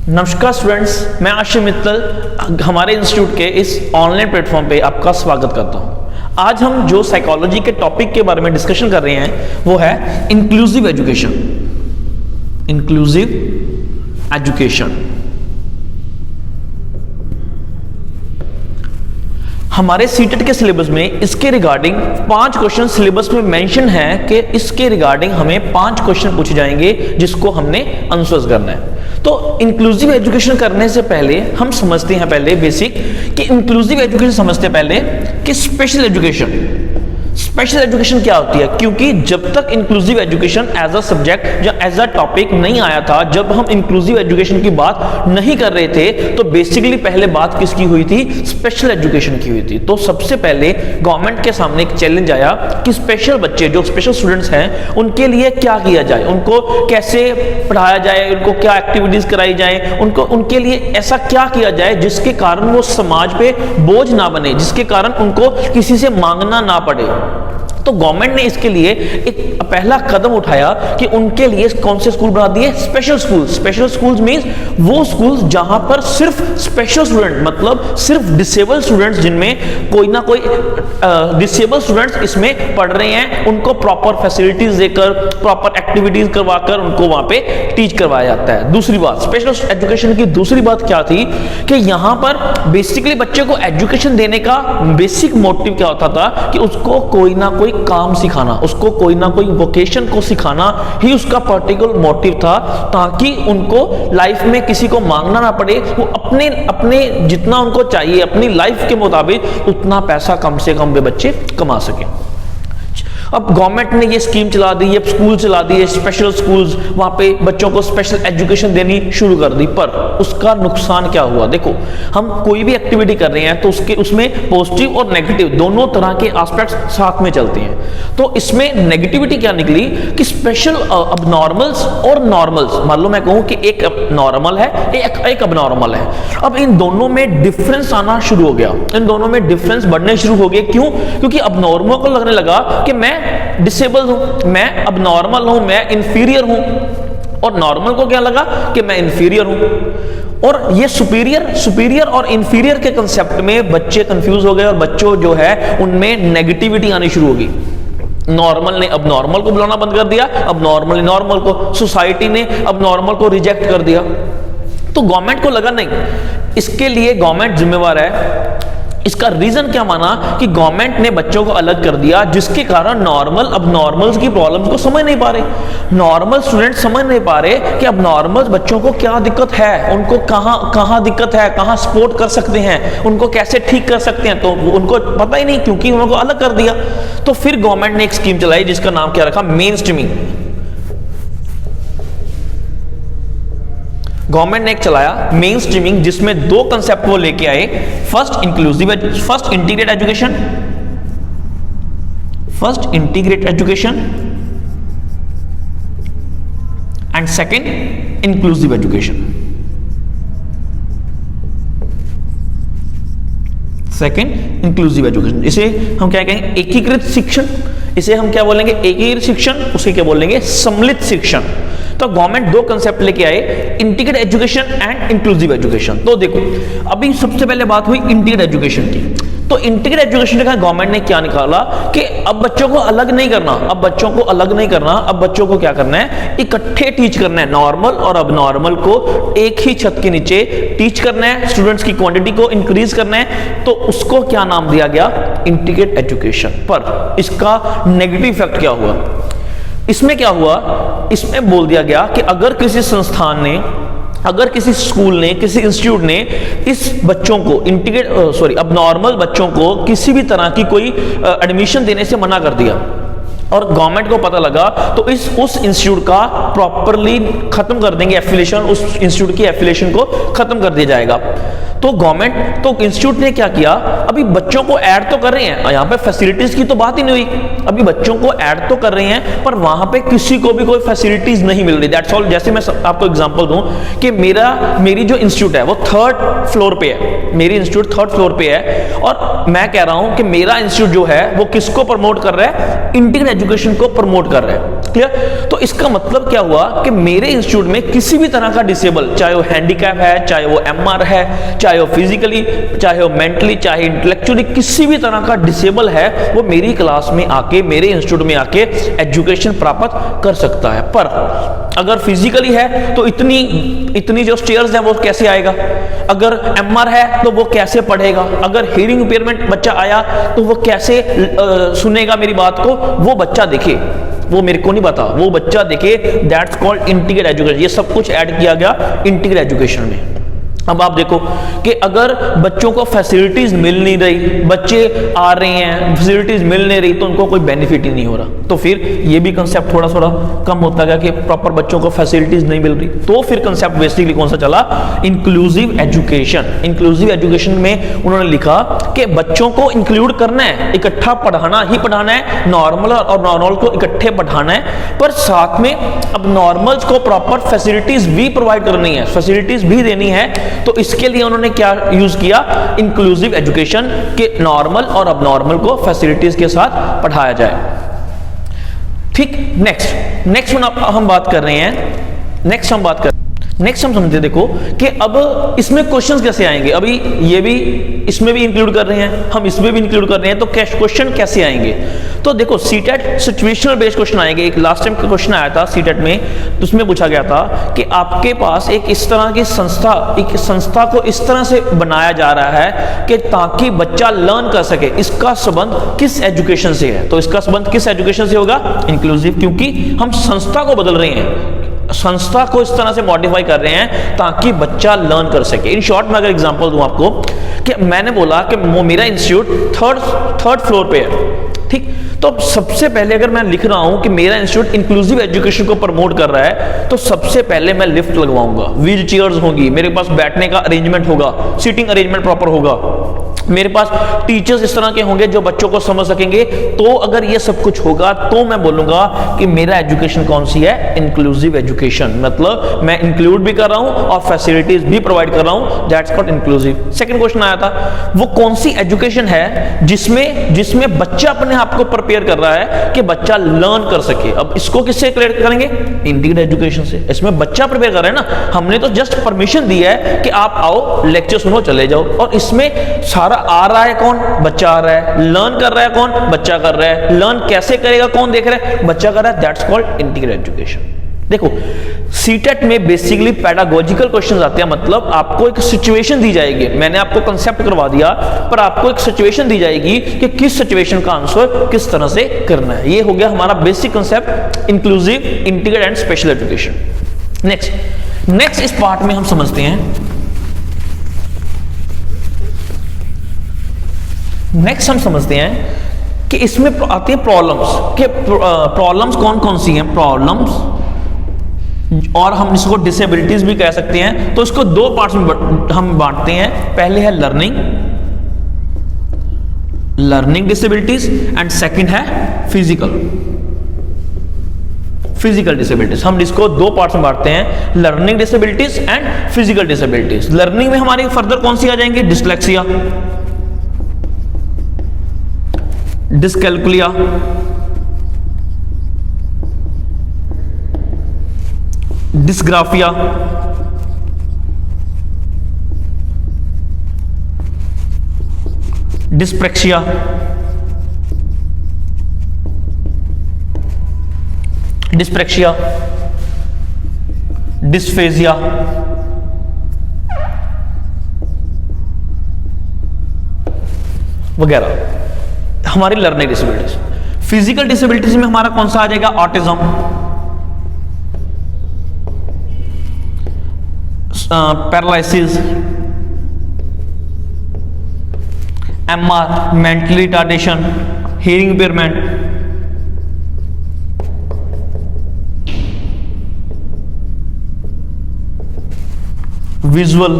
नमस्कार स्टूडेंट्स, मैं आशिफ मित्तल हमारे इंस्टीट्यूट के इस ऑनलाइन प्लेटफॉर्म पे आपका स्वागत करता हूं। आज हम जो साइकोलॉजी के टॉपिक के बारे में डिस्कशन कर रहे हैं वो है इंक्लूसिव एजुकेशन। इंक्लूसिव एजुकेशन हमारे सीटेट के सिलेबस में इसके रिगार्डिंग 5 क्वेश्चन सिलेबस में मेंशन है कि इसके रिगार्डिंग हमें 5 क्वेश्चन पूछे जाएंगे जिसको हमने आंसर्स करना है। तो इंक्लूसिव एजुकेशन करने से पहले हम समझते हैं पहले बेसिक कि इंक्लूसिव एजुकेशन समझते हैं पहले कि स्पेशल एजुकेशन क्या होती है, क्योंकि जब तक inclusive education as a subject या एज अ टॉपिक नहीं आया था, जब हम इंक्लूसिव एजुकेशन की बात नहीं कर रहे थे, तो बेसिकली पहले बात किसकी हुई थी? स्पेशल एजुकेशन की हुई थी। तो सबसे पहले गवर्नमेंट के सामने एक चैलेंज आया कि स्पेशल बच्चे जो स्पेशल स्टूडेंट्स हैं उनके लिए क्या किया जाए, उनको कैसे पढ़ाया जाए, उनको क्या एक्टिविटीज कराई जाए, उनके लिए ऐसा क्या किया जाए जिसके कारण वो समाज पे बोझ ना बने, जिसके कारण उनको किसी से मांगना ना पड़े। तो गवर्नमेंट ने इसके लिए एक पहला कदम उठाया कि उनके लिए कौन से स्कूल बना दिए? Special school. Special schools means वो स्कूल्स जहां पर सिर्फ स्पेशल स्टूडेंट, मतलब सिर्फ डिसेबल स्टूडेंट्स, जिनमें कोई ना कोई डिसेबल स्टूडेंट्स इसमें पढ़ रहे हैं, उनको प्रॉपर फैसिलिटीज देकर, प्रॉपर एक्टिविटीज करवाकर उनको वहां पे टीच करवाया जाता है। दूसरी बात, स्पेशल एजुकेशन की दूसरी बात क्या थी कि यहां पर बेसिकली बच्चे को एजुकेशन देने का बेसिक मोटिव क्या होता था कि उसको कोई ना कोई काम सिखाना, उसको कोई ना कोई वोकेशन को सिखाना ही उसका पर्टिकुलर मोटिव था, ताकि उनको लाइफ में किसी को मांगना ना पड़े, वो अपने जितना उनको चाहिए अपनी लाइफ के मुताबिक उतना पैसा कम से कम वे बच्चे कमा सके। अब गवर्नमेंट ने ये स्कीम चला दी, ये स्कूल चला दिए, स्पेशल स्कूल्स, वहां पे बच्चों को स्पेशल एजुकेशन देनी शुरू कर दी। पर उसका नुकसान क्या हुआ? देखो, हम कोई भी एक्टिविटी कर रहे हैं तो उसमें पॉजिटिव और नेगेटिव दोनों तरह के एस्पेक्ट्स साथ में चलते हैं। तो इसमें नेगेटिविटी क्या निकली कि स्पेशल अबनॉर्मल्स और नॉर्मल्स, मान लो मैं कहूं कि एक नॉर्मल है, एक अबनॉर्मल है, अब इन दोनों में डिफरेंस आना शुरू हो गया, इन दोनों में डिफरेंस बढ़ने शुरू हो गए। क्यों? क्योंकि अबनॉर्मल को लगने लगा कि मैं डिसेबल हूं, मैं अबनॉर्मल हूं, मैं इंफीरियर हूं, और नॉर्मल को क्या लगा कि मैं इंफीरियर हूं। और ये सुपीरियर और इंफीरियर के कंसेप्ट में बच्चे कंफ्यूज हो गए और बच्चों जो है उनमें नेगेटिविटी आनी शुरू होगी। नॉर्मल ने अब नॉर्मल को बुलाना बंद कर दिया, अब नॉर्मल ने नॉर्मल को, सोसाइटी ने अब नॉर्मल को रिजेक्ट कर दिया। तो गवर्नमेंट को लगा नहीं, इसके लिए गवर्नमेंट जिम्मेवार है। इसका रीजन क्या माना कि गवर्नमेंट ने बच्चों को अलग कर दिया, जिसके कारण नॉर्मल अब नॉर्मल्स की प्रॉब्लम्स को समझ नहीं पा रहे। नॉर्मल स्टूडेंट समझ नहीं पा रहे कि अब नॉर्मल बच्चों को क्या दिक्कत है, उनको कहां दिक्कत है, कहां सपोर्ट कर सकते हैं, उनको कैसे ठीक कर सकते हैं, तो उनको पता ही नहीं, क्योंकि उनको अलग कर दिया। तो फिर गवर्नमेंट ने एक स्कीम चलाई जिसका नाम क्या रखा? Main streaming. गवर्नमेंट ने एक चलाया मेन स्ट्रीमिंग, जिसमें 2 कंसेप्ट वो लेके आए। First integrate education and second inclusive education. Second inclusive education, इसे हम क्या कहेंगे? एकीकृत शिक्षण। इसे हम क्या बोलेंगे? एकीकृत शिक्षण। उसे क्या बोलेंगे? सम्मिलित शिक्षण। तो गवर्नमेंट 2 कंसेप्ट लेके आए, integrate education and inclusive education. तो देखो, अभी सबसे पहले बात हुई इंटीग्रेट एजुकेशन की। तो इंटीग्रेट एजुकेशन का गवर्नमेंट ने क्या निकाला कि अब बच्चों को अलग नहीं करना, अब बच्चों को क्या करना है? इकट्ठे टीच करना है। नॉर्मल और अबनॉर्मल को एक ही छत के नीचे टीच करना है, स्टूडेंट्स की क्वांटिटी को इंक्रीज करना है। तो उसको क्या नाम दिया गया? Integrate education. पर इसका नेगेटिव इफेक्ट क्या हुआ? इसमें क्या हुआ? इसमें बोल दिया गया कि अगर किसी संस्थान ने, अगर किसी स्कूल ने, किसी इंस्टीट्यूट ने इस बच्चों को अबनॉर्मल बच्चों को किसी भी तरह की कोई एडमिशन देने से मना कर दिया और गवर्नमेंट को पता लगा, तो उस इंस्टीट्यूट का प्रॉपरली खत्म कर देंगे एफिलिएशन, उस इंस्टीट्यूट की एफिलिएशन को खत्म कर दिया जाएगा। तो इंस्टीट्यूट ने क्या किया? अभी बच्चों को ऐड तो कर रहे हैं, यहां पे फैसिलिटीज की तो बात ही नहीं हुई, अभी बच्चों को ऐड तो कर रहे हैं, पर वहां पे किसी को भी कोई फैसिलिटीज नहीं मिल रही। That's all. जैसे मैं आपको एग्जांपल दूं कि मेरी जो इंस्टीट्यूट है वो 3rd फ्लोर पे है, मेरी इंस्टीट्यूट 3rd फ्लोर पे है, और मैं कह रहा हूं कि मेरा इंस्टीट्यूट जो है वो किसको प्रमोट कर रहा है? इंटीग्रेट एजुकेशन को प्रमोट कर रहे हैं। क्लियर? तो इसका मतलब क्या हुआ कि मेरे इंस्टीट्यूट में किसी भी तरह का डिसेबल, चाहे वो हैंडीकैप है, चाहे वो एमआर है, चाहे वो फिजिकली, चाहे वो मेंटली, चाहे इंटेलेक्चुअली, किसी भी तरह का डिसेबल है, वो मेरी क्लास में आके, मेरे इंस्टीट्यूट में आके एजुकेशन प्राप्त कर सकता है। पर अगर फिजिकली है तो इतनी जो स्टेयर्स है वो कैसे आएगा? अगर एमआर है तो वो कैसे पढ़ेगा? अगर हियरिंग इंपेयरमेंट बच्चा आया तो वो कैसे सुनेगा मेरी बात को? वो बच्चा देखे, वो मेरे को नहीं पता, वो बच्चा देखे। That's called integrated education. ये सब कुछ ऐड किया गया इंटीग्रेटेड एजुकेशन में। अब आप देखो कि अगर बच्चों को फैसिलिटीज मिल नहीं रही, बच्चे आ रहे हैं, फैसिलिटीज मिल नहीं रही, तो उनको कोई बेनिफिट ही नहीं हो रहा, तो फिर ये भी कंसेप्ट थोड़ा थोड़ा कम होता गया कि प्रॉपर बच्चों को फैसिलिटीज नहीं मिल रही। तो फिर कंसेप्ट बेसिकली कौन सा चला? Inclusive education. इंक्लूसिव एजुकेशन में उन्होंने लिखा कि बच्चों को इंक्लूड करना है, इकट्ठा पढ़ाना ही पढ़ाना है, नॉर्मल और नॉर्मल को इकट्ठे पढ़ाना है, पर साथ में अब नॉर्मल्स को प्रॉपर फैसिलिटीज भी प्रोवाइड करनी है, फैसिलिटीज भी देनी है। तो इसके लिए उन्होंने क्या यूज किया? इंक्लूसिव एजुकेशन, के नॉर्मल और अब नॉर्मल को फैसिलिटीज के साथ पढ़ाया जाए। ठीक, नेक्स्ट हम बात कर रहे हैं, नेक्स्ट हम समझते, देखो कि अब इसमें क्वेश्चंस कैसे आएंगे। अभी ये भी इसमें भी इंक्लूड कर रहे हैं, हम इसमें भी इंक्लूड कर रहे हैं, तो क्वेश्चन कैसे आएंगे? तो देखो सीटेट सिचुएशनल बेस्ड क्वेश्चन आएंगे। एक लास्ट टाइम का क्वेश्चन आया था सीटेट में, तो उसमें पूछा गया था कि आपके पास एक इस तरह की संस्था को इस तरह से बनाया जा रहा है कि ताकि बच्चा लर्न कर सके, इसका संबंध किस एजुकेशन से है? तो इसका संबंध किस एजुकेशन से होगा? इंक्लूसिव, क्योंकि हम संस्था को बदल रहे हैं, संस्था को इस तरह से मॉडिफाई कर रहे हैं ताकि बच्चा लर्न कर सके। इन शॉर्ट में अगर एग्जांपल दूं आपको कि मैंने बोला कि मेरा इंस्टीट्यूट थर्ड फ्लोर पे है, ठीक, तो सबसे पहले अगर मैं लिख रहा हूं कि मेरा इंस्टीट्यूट इंक्लूसिव एजुकेशन को प्रमोट कर रहा है, तो सबसे पहले मैं लिफ्ट लगवाऊंगा, व्हील चेयर्स होंगी, मेरे पास बैठने का अरेंजमेंट होगा, सीटिंग अरेंजमेंट प्रॉपर होगा, मेरे पास टीचर्स इस तरह के होंगे जो बच्चों को समझ सकेंगे। तो अगर ये सब कुछ होगा तो मैं बोलूंगा कि मेरा एजुकेशन कौन सी है? Inclusive education. मतलब मैं इंक्लूड भी कर रहा हूं और फैसिलिटीज भी प्रोवाइड कर रहा हूं, that's called inclusive. Second question आया था, वो कौन सी एजुकेशन है जिसमें बच्चा अपने आप को प्रिपेयर कर रहा है कि बच्चा लर्न कर सके। अब इसको किससे क्लियर करेंगे? इंटीग्रेटेड एजुकेशन से। इसमें बच्चा प्रिपेयर कर रहा है ना, हमने तो जस्ट परमिशन दी है कि आप आओ, लेक्चर सुनो, चले जाओ, और इसमें सारा आ रहा है कौन? बच्चा आ रहा है। लर्न कर रहा है कौन? बच्चा कर रहा है। लर्न कैसे करेगा? कौन देख रहा है? बच्चा कर रहा है। That's called integrated education. देखो सीटेट में बेसिकली पेडागोजिकल क्वेश्चंस आते हैं, मतलब आपको एक सिचुएशन दी जाएगी, मैंने आपको कंसेप्ट करवा दिया, पर आपको एक सिचुएशन दी जाएगी कि किस सिचुएशन का आंसर किस तरह से करना है। ये हो गया हमारा basic concept, inclusive, integrated and special education. Next इस पार्ट में हम समझते हैं, नेक्स्ट हम समझते हैं कि इसमें आती है प्रॉब्लम्स, कि प्रॉब्लम्स कौन कौन सी हैं, प्रॉब्लम्स, और हम इसको डिसेबिलिटीज भी कह सकते हैं। तो इसको दो पार्ट्स में हम बांटते हैं। पहले है लर्निंग डिसेबिलिटीज, एंड सेकंड है फिजिकल डिसेबिलिटीज। हम इसको दो पार्ट्स में बांटते हैं, learning disabilities and physical disabilities. Learning में हमारी फर्दर कौन सी आ जाएंगे? Dyslexia, dyscalculia, dysgraphia, dyspraxia, dysphagia, वगैरह हमारी लर्निंग डिसेबिलिटीज। फिजिकल डिसेबिलिटीज में हमारा कौन सा आ जाएगा? Autism, paralysis, MR, mental retardation, hearing impairment, visual,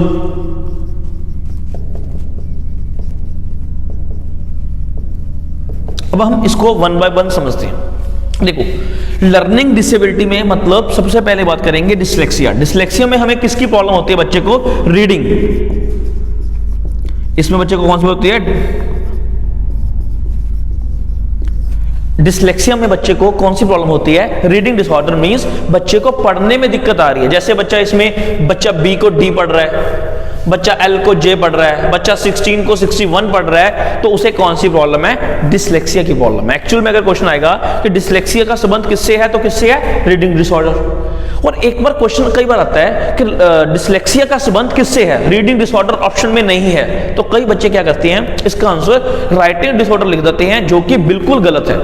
अब हम इसको वन बाय वन समझते हैं। देखो लर्निंग डिसेबिलिटी में मतलब सबसे पहले बात करेंगे डिसलेक्सिया। डिसलेक्सिया में हमें किसकी प्रॉब्लम होती है? बच्चे को रीडिंग, इसमें बच्चे को कौन सी होती है? डिसलेक्सिया में बच्चे को कौन सी प्रॉब्लम होती है? रीडिंग डिसऑर्डर मींस बच्चे को पढ़ने में दिक्कत आ रही है। जैसे बच्चा इसमें बच्चा बी को डी पढ़ रहा है, बच्चा एल को जे पढ़ रहा है, बच्चा 16 को 61 पढ़ रहा है, तो उसे कौन सी प्रॉब्लम है? डिसलेक्सिया की प्रॉब्लम है। एक्चुअल में अगर क्वेश्चन आएगा कि डिसलेक्सिया का संबंध किससे है, तो किससे है? Reading disorder. और एक बार क्वेश्चन कई बार आता है कि डिसलेक्सिया का संबंध किससे है? रीडिंग डिसऑर्डर ऑप्शन में नहीं है, तो कई बच्चे क्या करते हैं, इसका आंसर राइटिंग डिसऑर्डर लिख देते हैं, जो कि बिल्कुल गलत है।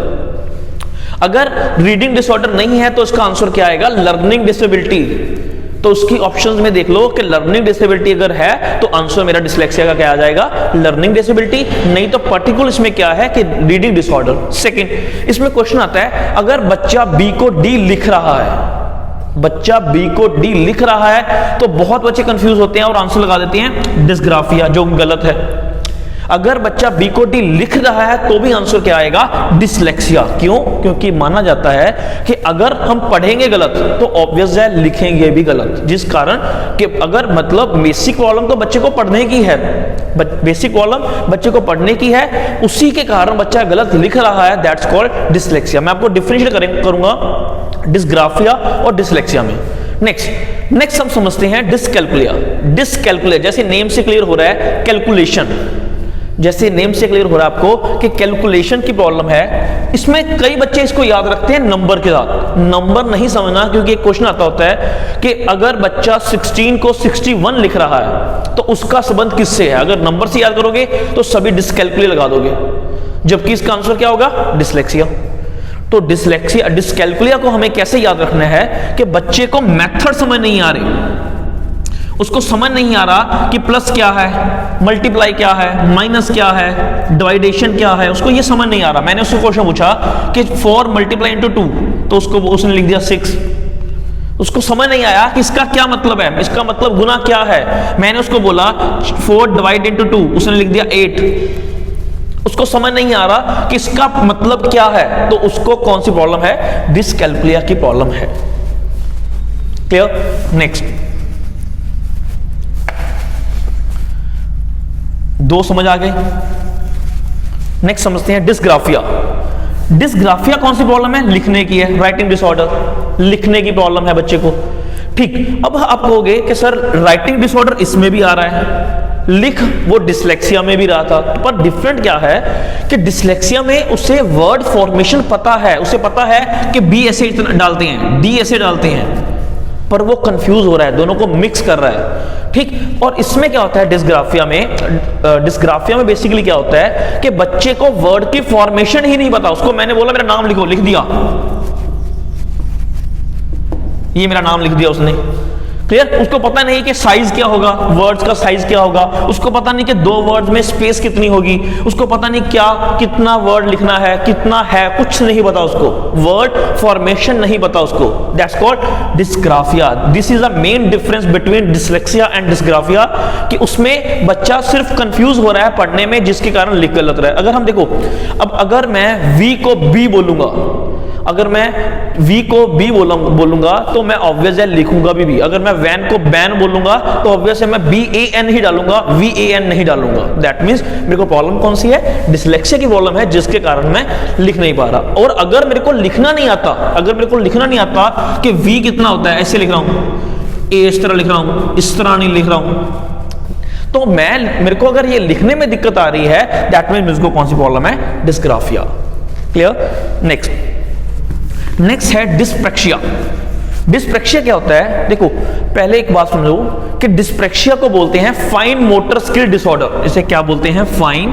अगर रीडिंग डिसऑर्डर नहीं है तो इसका आंसर क्या आएगा? Learning disability. तो उसकी ऑप्शंस में देख लो कि लर्निंग डिसेबिलिटी अगर है तो आंसर मेरा डिसलेक्सिया का क्या आ जाएगा? Learning disability. नहीं तो पर्टिकुलर इसमें क्या है कि रीडिंग डिसऑर्डर। सेकंड, इसमें क्वेश्चन आता है अगर बच्चा बी को डी लिख रहा है, बच्चा बी को डी लिख रहा है, तो बहुत बच्चे कंफ्यूज होते हैं और आंसर लगा देते हैं डिसग्राफिया, जो गलत है। अगर बच्चा बी को डी लिख रहा है तो भी आंसर क्या आएगा? डिसलेक्सिया। क्यों? क्योंकि माना जाता है कि अगर हम पढ़ेंगे गलत तो ऑब्वियस है लिखेंगे भी गलत, जिस कारण कि अगर मतलब बेसिक प्रॉब्लम तो बच्चे को पढ़ने की है, बेसिक प्रॉब्लम बच्चे को पढ़ने की है, उसी के कारण बच्चा गलत लिख रहा है, दैट्स कॉल्ड डिसलेक्सिया। मैं आपको डिफरेंशिएट करूंगा डिसग्राफिया और डिसलेक्सिया में। नेक्स्ट हम समझते हैं डिसकैल्कुलिया। डिसकैल्कुलिया जैसे नेम से क्लियर हो रहा है, कैलकुलेशन, जैसे नेम से क्लियर हो रहा है आपको कि कैलकुलेशन की प्रॉब्लम है। इसमें कई बच्चे इसको याद रखते हैं नंबर के साथ। नंबर नहीं समझना, क्योंकि एक क्वेश्चन आता होता है कि अगर बच्चा 16 को 61 लिख रहा है तो उसका संबंध किससे है? अगर नंबर से याद करोगे तो सभी डिसकैल्कुलिया लगा दोगे, जबकि इसका आंसर क्या होगा? डिसलेक्सिया। तो डिसलेक्सिया डिसकैल्कुलिया को हमें कैसे याद रखना है कि बच्चे को मेथड समझ नहीं आ रही, उसको समझ नहीं आ रहा कि प्लस क्या है, मल्टीप्लाई क्या है, माइनस क्या है, डिवाइडेशन क्या है, उसको ये समझ नहीं आ रहा। मैंने उसको क्वेश्चन पूछा कि 4 मल्टीप्लाई इंटू 2, तो उसने लिख दिया 6। उसको समझ नहीं आया कि इसका क्या मतलब है, इसका मतलब गुना क्या है। मैंने उसको बोला 4 डिवाइड इंटू 2, उसने लिख दिया 8। उसको समझ नहीं आ रहा कि इसका मतलब क्या है, तो उसको कौन सी प्रॉब्लम है? डिसकैल्कुलिया की प्रॉब्लम है। क्लियर? नेक्स्ट, दो समझ आ गए। नेक्स्ट समझते हैं डिसग्राफिया। डिसग्राफिया कौन सी प्रॉब्लम है? लिखने की है, राइटिंग डिसऑर्डर, लिखने की प्रॉब्लम है बच्चे को। ठीक, अब आप कहोगे कि सर राइटिंग डिसऑर्डर इसमें भी आ रहा है, लिख वो डिसलेक्सिया में भी रहा था, पर डिफरेंट क्या है कि डिसलेक्सिया में उसे वर्ड फॉर्मेशन पता है, उसे पता है कि बी ऐसे डालते हैं, डी ऐसे डालते हैं, पर वो कंफ्यूज हो रहा है, दोनों को मिक्स कर रहा है। ठीक, और इसमें क्या होता है डिसग्राफिया में बेसिकली क्या होता है कि बच्चे को वर्ड की फॉर्मेशन ही नहीं पता। उसको मैंने बोला मेरा नाम लिखो, लिख दिया, ये मेरा नाम लिख दिया उसने। क्लियर? उसको पता नहीं कि साइज क्या होगा, वर्ड्स का साइज क्या होगा, उसको पता नहीं कि 2 वर्ड्स में स्पेस कितनी होगी, उसको पता नहीं क्या कितना वर्ड लिखना है, कितना है, कुछ नहीं पता उसको, वर्ड फॉर्मेशन नहीं पता उसको। That's called dysgraphia. This is the main difference between dyslexia and dysgraphia, कि उसमें बच्चा सिर्फ कंफ्यूज हो रहा है पढ़ने में, जिसके कारण लिख गलत रहा है। अगर हम देखो, अब अगर मैं वी को बी बोलूंगा, अगर मैं वी को बी बोलूंगा तो मैं ऑब्वियस है लिखूंगा भी। अगर मैं वैन को बैन बोलूंगा तो ऑब्वियस है मैं BAN ही डालूंगा, VAN नहीं डालूंगा। दैट मींस मेरे को प्रॉब्लम कौन सी है? डिसलेक्सिया की प्रॉब्लम है, जिसके कारण मैं लिख नहीं पा रहा। और अगर मेरे को लिखना नहीं आता, अगर मेरे को लिखना नहीं आता कि वी कितना होता है, ऐसे लिख रहा हूं, ए इस तरह लिख रहा हूं, इस तरह नहीं लिख रहा हूं, तो मेरे को अगर ये लिखने में दिक्कत आ रही है, दैट मींस मुझको कौन सी प्रॉब्लम है? डिसग्राफिया। क्लियर? नेक्स्ट है डिस्प्रेक्सिया। डिस्प्रेक्सिया क्या होता है? देखो, पहले एक बात समझो कि डिस्प्रेक्सिया को बोलते हैं फाइन मोटर स्किल डिसऑर्डर। इसे क्या बोलते हैं? Fine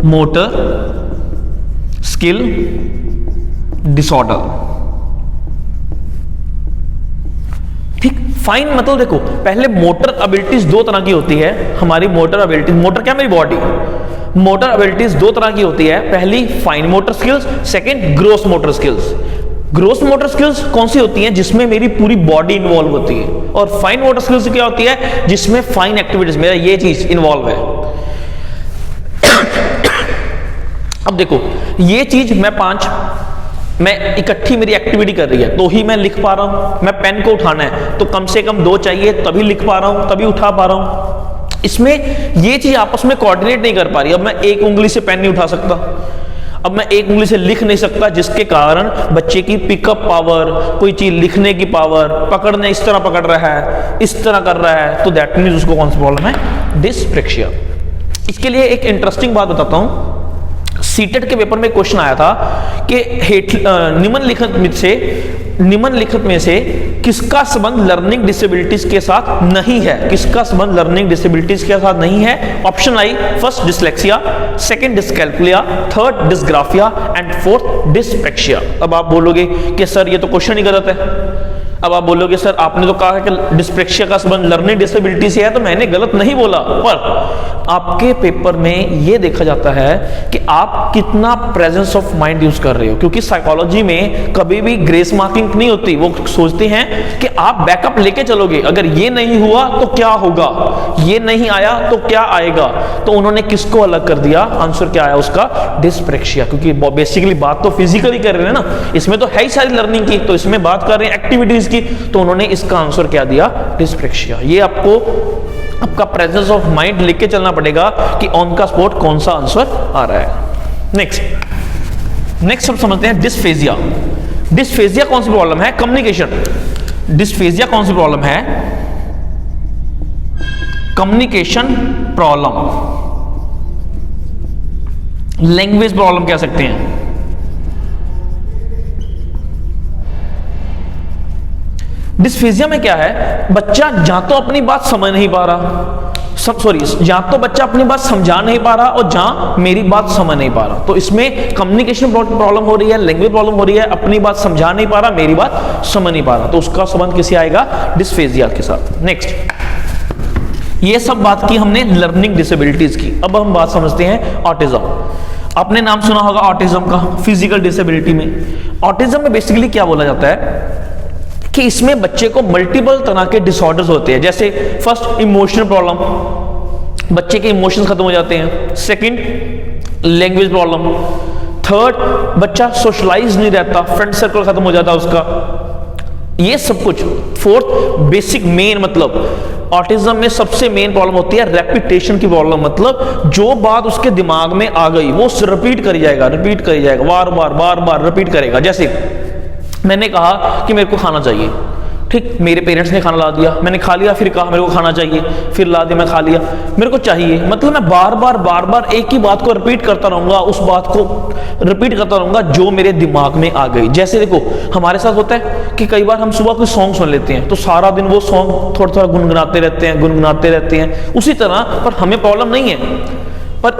motor skill disorder. ठीक, फाइन मतलब देखो, पहले मोटर एबिलिटीज 2 तरह की होती है हमारी। मोटर एबिलिटीज, मोटर क्या? मेरी बॉडी। मोटर एबिलिटीज 2 तरह की होती है, पहली fine motor skills, second gross motor skills. Gross motor skills कौन सी होती हैं? जिसमें मेरी पूरी बॉडी इन्वॉल्व होती है। और फाइन मोटर स्किल्स क्या होती है? जिसमें फाइन एक्टिविटीज, मेरा ये चीज इन्वॉल्व है। अब देखो, ये चीज मैं इकट्ठी मेरी एक्टिविटी कर रही है तो ही मैं लिख पा रहा हूं। मैं पेन को उठाना है तो कम से कम 2 चाहिए, तभी लिख पा रहा हूं, तभी उठा पा रहा हूं। इसमें ये चीज आपस में कोऑर्डिनेट नहीं कर पा रही। अब मैं एक उंगली से पेन नहीं उठा सकता, अब मैं एक उंगली से लिख नहीं सकता, जिसके कारण बच्चे की पिकअप पावर, कोई चीज लिखने की पावर, पकड़ने इस तरह पकड़ रहा है, इस तरह कर रहा है, तो दैट मीन्स उसको कौन सी प्रॉब्लम है? डिस्प्रेक्सिया। इसके लिए एक इंटरेस्टिंग बात बताता हूं। सीटेट के पेपर में क्वेश्चन आया था कि निम्नलिखित में से किसका संबंध लर्निंग डिसेबिलिटीज के साथ नहीं है? किसका संबंध लर्निंग डिसेबिलिटीज के साथ नहीं है? Option I, first dyslexia, second dyscalculia, third dysgraphia and fourth dyspraxia. अब आप बोलोगे कि सर ये तो क्वेश्चन ही गलत है। अब आप बोलोगे सर आपने तो कहा है कि डिस्प्रेक्सिया का संबंध लर्निंग डिसेबिलिटी से है, तो मैंने गलत नहीं बोला, पर आपके पेपर में यह देखा जाता है कि आप कितना प्रेजेंस ऑफ माइंड यूज कर रहे हो, क्योंकि साइकोलॉजी में कभी भी ग्रेस मार्किंग नहीं होती। वो सोचते हैं कि आप बैकअप लेके चलोगे, अगर ये नहीं हुआ तो क्या होगा, ये नहीं आया तो क्या आएगा। तो उन्होंने किसको अलग कर दिया? आंसर क्या आया उसका? डिस्प्रेक्सिया, क्योंकि बेसिकली बात तो फिजिकली कर रहे हैं ना, इसमें तो है ही सारी लर्निंग की, तो इसमें बात कर रहे हैं एक्टिविटीज की, तो उन्होंने इसका आंसर क्या दिया? डिस्प्रेक्सिया। ये आपको आपका प्रेजेंस ऑफ माइंड लिख के चलना पड़ेगा कि ऑन का स्पॉट कौन सा आंसर आ रहा है। नेक्स्ट हम समझते हैं डिस्फेजिया। डिस्फेजिया कौन सी प्रॉब्लम है? कम्युनिकेशन। डिस्फेजिया कौन सी प्रॉब्लम है? कम्युनिकेशन प्रॉब्लम, लैंग्वेज प्रॉब्लम कह सकते हैं। डिस्फेजिया में क्या है? बच्चा या तो अपनी बात समझ नहीं पा रहा, या तो बच्चा अपनी बात समझा नहीं पा रहा और जहां मेरी बात समझ नहीं पा रहा। तो इसमें कम्युनिकेशन प्रॉब्लम हो रही है, लैंग्वेज प्रॉब्लम हो रही है, अपनी बात समझा नहीं पा रहा, मेरी बात समझ नहीं पा रहा, तो उसका संबंध किसे आएगा? डिस्फेजिया के साथ। नेक्स्ट, ये सब बात की हमने लर्निंग डिसेबिलिटीज की। अब हम बात समझते हैं ऑटिज्म। आपने नाम सुना होगा ऑटिज्म का, फिजिकल डिसेबिलिटी में। ऑटिज्म में बेसिकली क्या बोला जाता है कि इसमें बच्चे को मल्टीपल तरह के डिसऑर्डर्स होते हैं। जैसे फर्स्ट, इमोशनल प्रॉब्लम, बच्चे के इमोशंस खत्म हो जाते हैं। Second, language problem. थर्ड, बच्चा सोशलाइज नहीं रहता, फ्रेंड सर्कल खत्म हो जाता उसका, ये सब कुछ। फोर्थ, बेसिक मेन, मतलब ऑटिज्म में सबसे मेन प्रॉब्लम होती है रेपिटेशन की प्रॉब्लम, मतलब जो बात उसके दिमाग में आ गई वो रिपीट करी जाएगा, बार बार रिपीट करेगा। जैसे मैंने कहा कि मेरे को खाना चाहिए, ठीक, मेरे पेरेंट्स ने खाना ला दिया, मैंने खा लिया, फिर कहा मेरे को खाना चाहिए, फिर ला दिया, मैं खा लिया, मेरे को चाहिए, मतलब मैं बार बार एक ही बात को रिपीट करता रहूंगा, उस बात को रिपीट करता रहूंगा जो मेरे दिमाग में आ गई। जैसे देखो हमारे साथ होता है कि कई बार हम सुबह कोई सॉन्ग सुन लेते हैं तो सारा दिन वो सॉन्ग थोड़ा गुनगुनाते रहते हैं उसी तरह, पर हमें प्रॉब्लम नहीं है, पर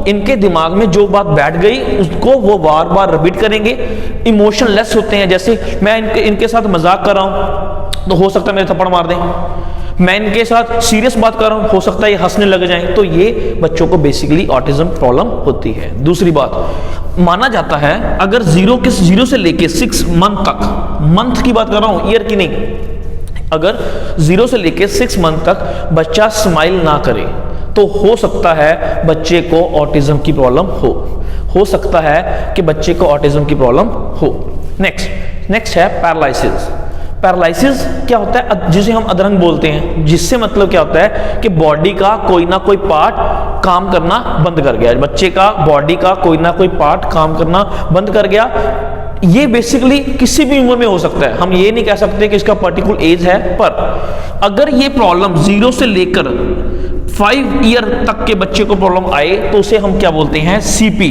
इनके दिमाग में जो बात बैठ गई उसको वो बार बार रिपीट करेंगे। इमोशन लेस होते हैं, जैसे मैं इनके साथ मजाक कर रहा हूं तो हो सकता है मेरे थप्पड़ मार दें, मैं इनके साथ सीरियस बात कर रहा हूं, हो सकता है ये हंसने लग जाएं, तो ये बच्चों को बेसिकली ऑटिज्म प्रॉब्लम होती है। दूसरी बात, माना जाता है अगर जीरो से लेके 6 मंथ तक, मंथ की बात कर रहा हूं, ईयर की नहीं, अगर 0 से लेके 6 मंथ तक बच्चा स्माइल ना करे तो हो सकता है बच्चे को ऑटिज्म की प्रॉब्लम हो सकता है कि बच्चे को ऑटिज्म की प्रॉब्लम हो। नेक्स्ट है पैरालिसिस। पैरालिसिस क्या होता है? जिसे हम अधरंग बोलते हैं, जिससे मतलब क्या होता है कि बॉडी का कोई ना कोई पार्ट काम करना बंद कर गया, बच्चे का बॉडी का कोई ना कोई पार्ट काम करना बंद कर गया। ये बेसिकली किसी भी उम्र में हो सकता है, हम ये नहीं कह सकते कि इसका पर्टिकुलर एज है, पर अगर ये प्रॉब्लम 0 से लेकर 5 ईयर तक के बच्चे को प्रॉब्लम आए तो उसे हम क्या बोलते हैं? सीपी।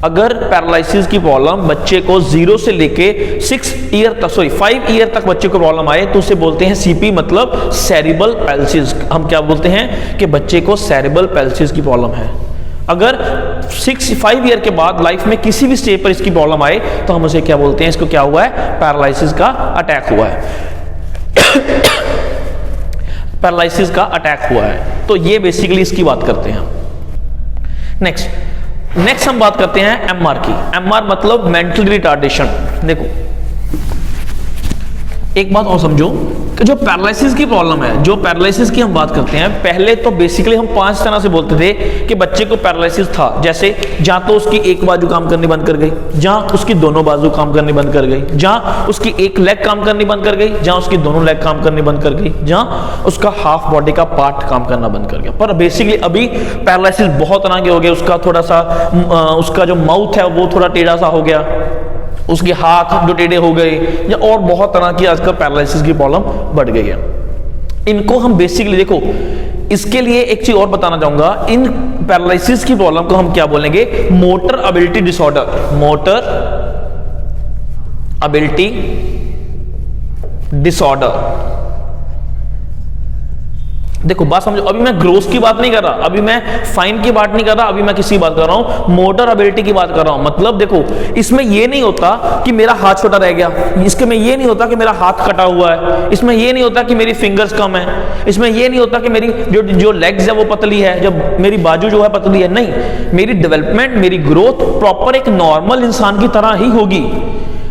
अगर पैरालिसिस की प्रॉब्लम बच्चे को 0 से लेके 5 ईयर तक बच्चे को प्रॉब्लम आए तो उसे बोलते हैं सीपी, मतलब सेरिब्रल पैल्सिस। हम क्या बोलते हैं कि बच्चे को सेरिब्रल पैल्सिस की प्रॉब्लम है। अगर 5 ईयर के बाद लाइफ में किसी भी स्टेज पर इसकी प्रॉब्लम आए तो हम उसे क्या बोलते हैं? इसको क्या हुआ है? पैरालिसिस का अटैक हुआ है। पैरालिसिस का अटैक हुआ है। तो ये बेसिकली इसकी बात करते हैं। नेक्स्ट हम बात करते हैं एमआर की। एमआर मतलब मेंटल रिटार्डेशन। देखो एक बात और समझो जो पैरालिसिस की प्रॉब्लम है, जो पैरालिसिस की हम बात करते हैं, पहले तो बेसिकली हम 5 तरह से बोलते थे कि बच्चे को पैरालिसिस था। जैसे जहां तो उसकी एक बाजू काम करनी बंद कर गई, जहां उसकी दोनों बाजू काम करनी बंद कर गई, जहां उसकी एक लेग काम करनी बंद कर गई, जहां उसकी दोनों लेग काम करनी बंद कर गई, जहां उसका हाफ बॉडी का पार्ट काम करना बंद कर गया। पर बेसिकली अभी पैरालिसिस बहुत तरह के हो गए। उसका थोड़ा सा उसका जो माउथ है वो थोड़ा टेढ़ा सा हो गया, उसके हाथ जो टेढ़े हो गए, या और बहुत तरह की आजकल पैरालिसिस की प्रॉब्लम बढ़ गई है। इनको हम बेसिकली देखो, इसके लिए एक चीज और बताना चाहूंगा, इन पैरालिसिस की प्रॉब्लम को हम क्या बोलेंगे? Motor ability disorder. Motor ability disorder. देखो बात समझो, अभी मैं ग्रोथ की बात नहीं कर रहा, अभी मैं फाइन की बात नहीं कर रहा, अभी मैं किसी बात कर रहा हूं, मोटर एबिलिटी की बात कर रहा हूं। मतलब देखो, इसमें यह नहीं होता कि मेरा हाथ छोटा रह गया, इसके में यह नहीं होता कि मेरा हाथ कटा हुआ है, इसमें यह नहीं होता कि मेरी फिंगर्स कम है, इसमें यह नहीं होता कि मेरी जो लेग्स है वो पतली है, जब मेरी बाजू जो है पतली है। नहीं, मेरी डेवलपमेंट, मेरी ग्रोथ प्रॉपर एक नॉर्मल इंसान की तरह ही होगी।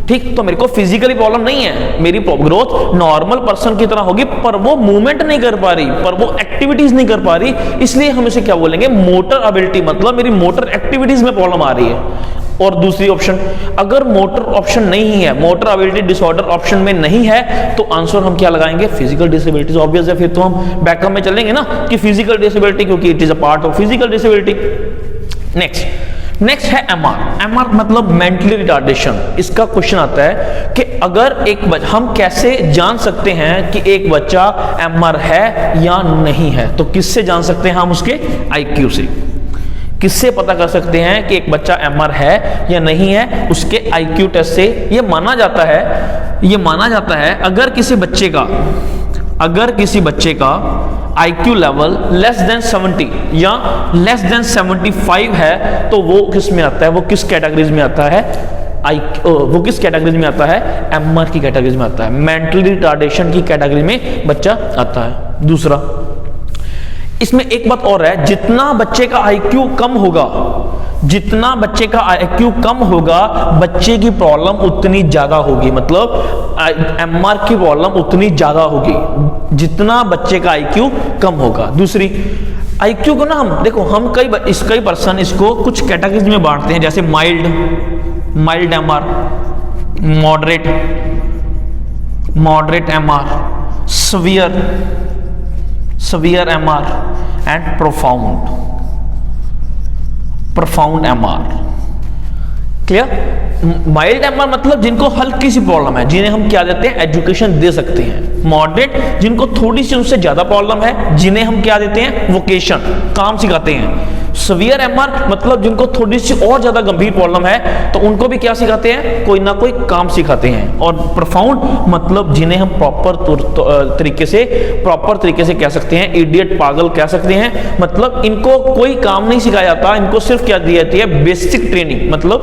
ठीक, तो मेरे को फिजिकली प्रॉब्लम नहीं है, मेरी ग्रोथ नॉर्मल पर्सन की तरह होगी, पर वो मूवमेंट नहीं कर पा रही, पर वो एक्टिविटीज नहीं कर पा रही, इसलिए हम इसे क्या बोलेंगे? Motor ability. मतलब मेरी मोटर एक्टिविटीज में प्रॉब्लम आ रही है। और दूसरी ऑप्शन, अगर मोटर ऑप्शन नहीं है, मोटर एबिलिटी डिसऑर्डर ऑप्शन में नहीं है, तो आंसर हम क्या लगाएंगे? Physical disabilities. ऑब्वियस है, फिर तो हम बैकअप में चलेंगे ना कि फिजिकल डिसेबिलिटी, क्योंकि it is a part of physical disability. Next है एमआर। एमआर मतलब मेंटली रिटार्डेशन। इसका क्वेश्चन आता है कि अगर एक बच्चा, हम कैसे जान सकते हैं कि एक बच्चा एमआर है या नहीं है? तो किससे जान सकते हैं हम? उसके आईक्यू से। किससे पता कर सकते हैं कि एक बच्चा एमआर है या नहीं है? उसके आईक्यू टेस्ट से। ये माना जाता है अगर किसी बच्चे का IQ लेवल लेस देन 70 या लेस देन 75 है, तो वो किस में आता है? वो किस कैटेगरीज में आता है? वो किस कैटेगरीज में आता है? एमआर की कैटेगरीज में आता है, मेंटल रिटार्डेशन की कैटेगरी में बच्चा आता है। दूसरा, इसमें एक बात और है, जितना बच्चे का IQ कम होगा, जितना बच्चे का IQ कम होगा, बच्चे की प्रॉब्लम उतनी ज्यादा होगी। मतलब एमआर की प्रॉब्लम उतनी ज्यादा होगी जितना बच्चे का IQ कम होगा। दूसरी, IQ को ना हम कई पर्सन इसको कुछ कैटेगरीज में बांटते हैं, जैसे mild MR, moderate MR, severe MR and profound MR। Clear? Mild MR मतलब जिनको हल्की सी प्रॉब्लम है, जिन्हें हम क्या देते हैं? एजुकेशन दे सकते हैं। मॉडरेट जिनको थोड़ी सी उनसे ज्यादा प्रॉब्लम है, जिन्हें हम क्या देते हैं? वोकेशन, काम सिखाते हैं। सीवियर एमआर मतलब जिनको थोड़ी सी और ज्यादा गंभीर प्रॉब्लम है, तो उनको भी क्या सिखाते हैं? कोई ना कोई काम सिखाते हैं। और प्रोफाउंड मतलब जिन्हें हम प्रॉपर तरीके से कह सकते हैं, इडियट, पागल कह सकते हैं। मतलब इनको कोई काम नहीं सिखाया जाता, इनको सिर्फ क्या दी जाती है? Basic training. मतलब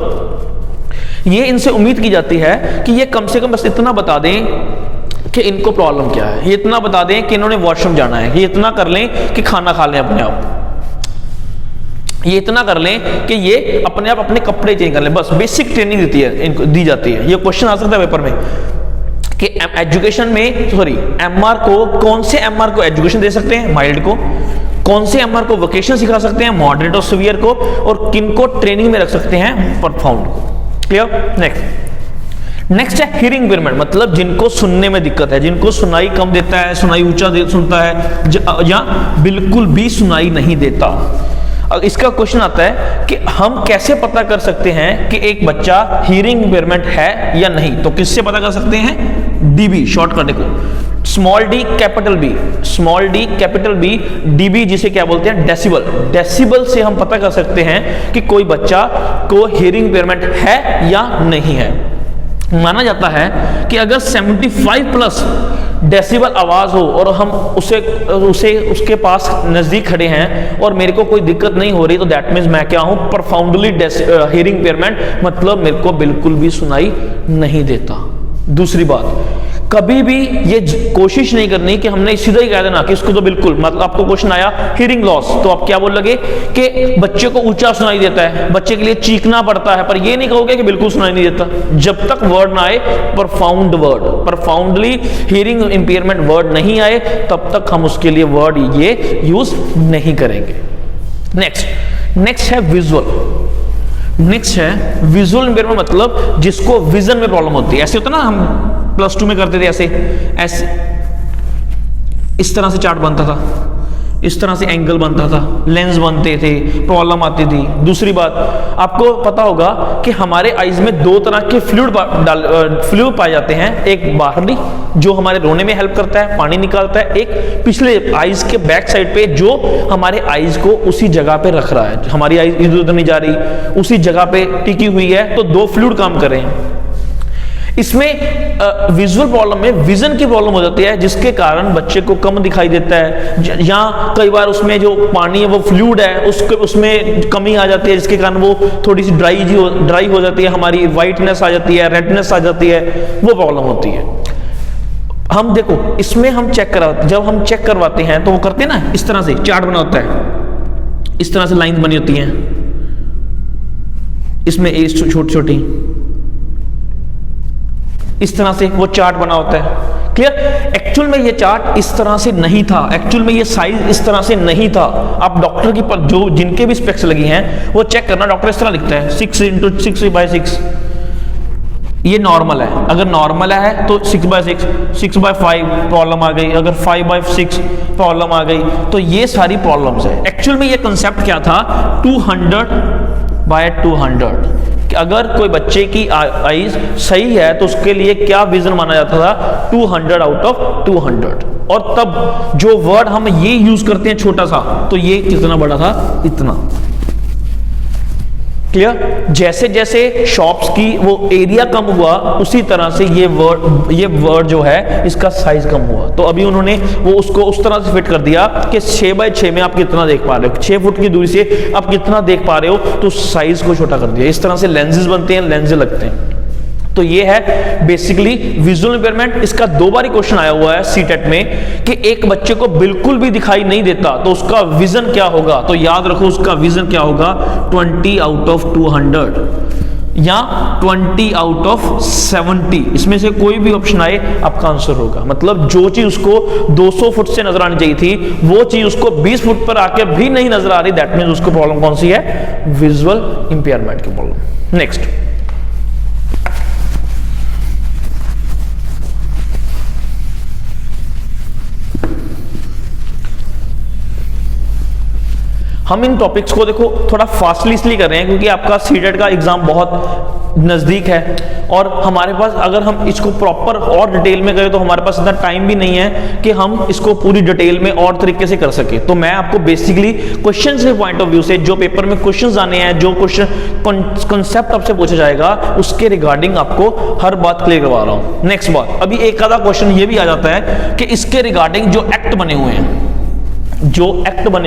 ये इनसे उम्मीद की जाती है कि ये कम से कम बस इतना बता दें कि इनको प्रॉब्लम क्या है, ये इतना बता दें कि इन्होंने वॉशरूम जाना है, ये इतना कर लें कि खाना खा लें अपने आप, ये इतना कर लें कि ये अपने आप अपने कपड़े चेंज कर लें। बस बेसिक ट्रेनिंग इनको दी जाती है। ये क्वेश्चन आ सकता है पेपर में कि एजुकेशन में एमआर को, कौन से एमआर को एजुकेशन दे सकते हैं? माइल्ड को। कौन से एमआर को वोकेशन सिखा सकते हैं? मॉडरेट और सीवियर को। और किन को ट्रेनिंग में रख सकते हैं? प्रोफाउंड को। क्लियर? नेक्स्ट है हियरिंग इम्पेयरमेंट। मतलब जिनको सुनने में दिक्कत है, जिनको सुनाई कम देता है, सुनाई ऊंचा सुनता है, या बिल्कुल भी सुनाई नहीं देता। अब इसका क्वेश्चन आता है कि हम कैसे पता कर सकते हैं कि एक बच्चा हियरिंग इम्पेयरमेंट है या नहीं? तो किससे पता कर सकते हैं? डीबी, शॉर्टकट देखो, small D capital B, DB जिसे क्या बोलते हैं? डेसिबल। डेसिबल से हम पता कर सकते हैं कि कोई बच्चा को हियरिंग इम्पेयरमेंट है या नहीं है। माना जाता है कि अगर 75 प्लस डेसिबल आवाज हो और हम उसके पास नजदीक खड़े हैं और मेरे को कोई दिक्कत नहीं हो रही, तो दैट मीन्स मैं क्या हूं? Profoundly hearing impairment. मतलब मेरे को बिल्कुल भी सुनाई नहीं देता। दूसरी बात, कभी भी ये कोशिश नहीं करनी कि हमने सीधा ही कह देना कि इसको तो बिल्कुल, मतलब आपको क्वेश्चन आया हियरिंग लॉस, तो आप क्या बोल लगे कि बच्चे को ऊंचा सुनाई देता है, बच्चे के लिए चीखना पड़ता है, पर ये नहीं कहोगे कि बिल्कुल सुनाई नहीं देता। जब तक वर्ड ना आए profound word, profoundly hearing impairment word नहीं आए, तब तक हम उसके लिए वर्ड ये यूज नहीं करेंगे। नेक्स्ट है विजुअल। नेक्स्ट है विजुअल इंपेयरमेंट, मतलब जिसको विजन में प्रॉब्लम होती है। ऐसे होता ना, हम प्लस 2 में करते थे, ऐसे इस तरह से चार्ट बनता था, इस तरह से एंगल बनता था, लेंस बनते थे, प्रॉब्लम आती थी। दूसरी बात, आपको पता होगा कि हमारे आईज में दो तरह के फ्लूइड पाए जाते हैं। एक बाहरी जो हमारे रोने में हेल्प करता है, पानी निकालता है, एक पिछले आईज के बैक साइड पे जो हमारे आईज को उसी जगह पे रख रहा है। हमारी आईज इधर उधर नहीं जा रही, उसी जगह पे टिकी हुई है, तो दो फ्लूइड काम कर रहे हैं। इसमें विजुअल प्रॉब्लम में विजन की प्रॉब्लम हो जाती है, जिसके कारण बच्चे को कम दिखाई देता है, या कई बार उसमें जो पानी है वो फ्लूइड है, उसमें कमी आ जाती है, जिसके कारण वो थोड़ी सी ड्राई हो जाती है, हमारी वाइटनेस आ जाती है, रेडनेस आ जाती है, वो प्रॉब्लम होती है। हम देखो इसमें हम जब हम चेक करवाते हैं तो वो करते हैं ना, इस तरह से चार्ट बना होता है, इस तरह से लाइन बनी होती है, इसमें छोटी छोटी इस तरह से वो चार्ट बना होता है। क्लियर? एक्चुअल में ये चार्ट इस तरह से नहीं था, एक्चुअल में ये साइज इस तरह से नहीं था। आप डॉक्टर की जो जिनके भी स्पेक्स लगी हैं वो चेक करना, डॉक्टर इस तरह लिखता है 6x6/6, ये नॉर्मल है। अगर नॉर्मल है तो 6/6, 6/5 प्रॉब्लम आ गई, अगर 5/6 प्रॉब्लम आ गई, तो ये सारी प्रॉब्लम्स है। एक्चुअल में ये कंसेप्ट क्या था, 200/200। अगर कोई बच्चे की आईज सही है तो उसके लिए क्या विजन माना जाता था, 200/200। और तब जो वर्ड हम ये यूज करते हैं छोटा सा, तो ये कितना बड़ा था, इतना। क्लियर? जैसे जैसे शॉप्स की वो एरिया कम हुआ, उसी तरह से ये वर्ड जो है इसका साइज कम हुआ। तो अभी उन्होंने वो उसको उस तरह से फिट कर दिया कि 6/6 में आप कितना देख पा रहे हो, 6 फुट की दूरी से आप कितना देख पा रहे हो, तो साइज को छोटा कर दिया। इस तरह से लेंसेज बनते हैं, लेंस लगते हैं। तो ये है बेसिकली विजुअल इंपेयरमेंट। इसका 2 बार क्वेश्चन आया हुआ है सीटेट में कि एक बच्चे को बिल्कुल भी दिखाई नहीं देता तो उसका विजन क्या होगा। तो याद रखो उसका विजन क्या होगा, 20/200 या 20/70। इसमें से कोई भी ऑप्शन आए आपका आंसर होगा। मतलब जो चीज उसको 200 फुट से नजर आनी चाहिए थी, वो चीज उसको 20 फुट पर आके भी नहीं नजर आ रही, दैट मींस उसको प्रॉब्लम कौन सी है, विजुअल इंपेयरमेंट की प्रॉब्लम। नेक्स्ट, हम इन टॉपिक्स को देखो थोड़ा फास्टली इसलिए कर रहे हैं क्योंकि आपका सीटेट का एग्जाम बहुत नजदीक है, और हमारे पास अगर हम इसको प्रॉपर और डिटेल में करें तो हमारे पास इतना टाइम भी नहीं है कि हम इसको पूरी डिटेल में और तरीके से कर सके। तो मैं आपको बेसिकली क्वेश्चन के पॉइंट ऑफ व्यू से, जो पेपर में क्वेश्चन आने हैं, जो क्वेश्चन कॉन्सेप्ट आपसे पूछा जाएगा, उसके रिगार्डिंग आपको हर बात क्लियर करवा रहा हूं। नेक्स्ट बात, अभी एक आधा क्वेश्चन ये भी आ जाता है कि इसके रिगार्डिंग जो एक्ट बने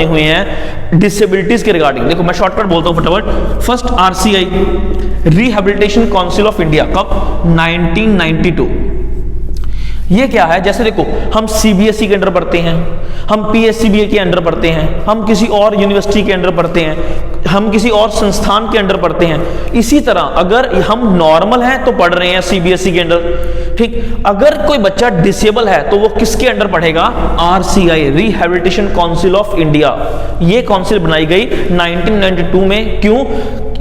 हुए हैं डिसेबिलिटीज के रिगार्डिंग। देखो मैं शॉर्टकट बोलता हूं फटाफट। First RCI, rehabilitation council of India, कब, 1992। ये क्या है, जैसे देखो हम CBSE के अंडर पढ़ते हैं, हम PSCBA के अंडर पढ़ते हैं, हम किसी और यूनिवर्सिटी के अंडर पढ़ते हैं, हम किसी और संस्थान के अंडर पढ़ते हैं। इसी तरह अगर हम नॉर्मल हैं तो पढ़ रहे हैं CBSE के अंडर, ठीक। अगर कोई बच्चा डिसेबल है तो वो किसके अंडर पढ़ेगा, RCI, rehabilitation council of India. ये काउंसिल बनाई गई 1992 में। क्यों?